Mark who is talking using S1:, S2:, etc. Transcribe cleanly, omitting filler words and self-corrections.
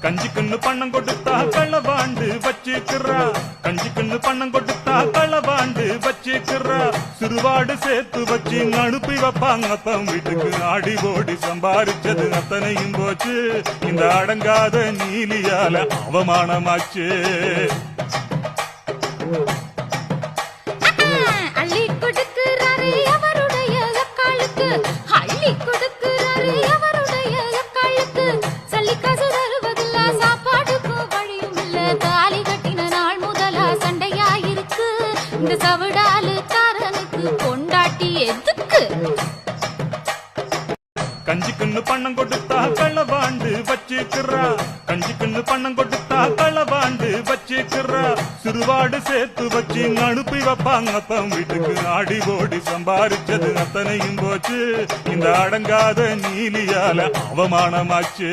S1: கஞ்சிக்குன்னு பணம் கொடுத்தா களவாண்டு வச்சுக்கிறா, கஞ்சிக்குன்னு பணம் கொடுத்தா களவாண்டு வச்சுக்கிறா. சிறுவாடு சேர்த்து வச்சு அனுப்பி வைப்பாங்க அப்பம் வீட்டுக்கு. ஆடி ஓடி சம்பாரிச்சது அத்தனையும் போச்சு, இந்த அடங்காத நீலியால அவமானமாச்சு.
S2: அள்ளி கொடுக்கிறாரே அவருடைய அக்காளுக்கு, அள்ளி கொடுக்கிறாரே அவருடைய அக்காளுக்கு. சல்லிக்காசு தருவதில்ல, சாப்பாடுக்கும் வழியும் இல்ல. தாலி கட்டின நாள் முதலா சண்டையாயிருக்கு. இந்த சவுடாலுக்காரனுக்கு பொண்டாட்டி எதுக்கு?
S1: கஞ்சிக்குன்னு பணம் கொடுத்தா களவாண்டு வச்சுக்கிறா, கஞ்சிக்குன்னு பணம் கொடுத்தா களவாண்டு வச்சுக்கிறா. சிறுவாடு சேர்த்து வச்சு அனுப்பி வைப்பாங்க அப்பம் வீட்டுக்கு. ஆடி ஓடி சம்பாரிச்சது அத்தனையும் போச்சு, இந்த அடங்காத நீலியால அவமானமாச்சு.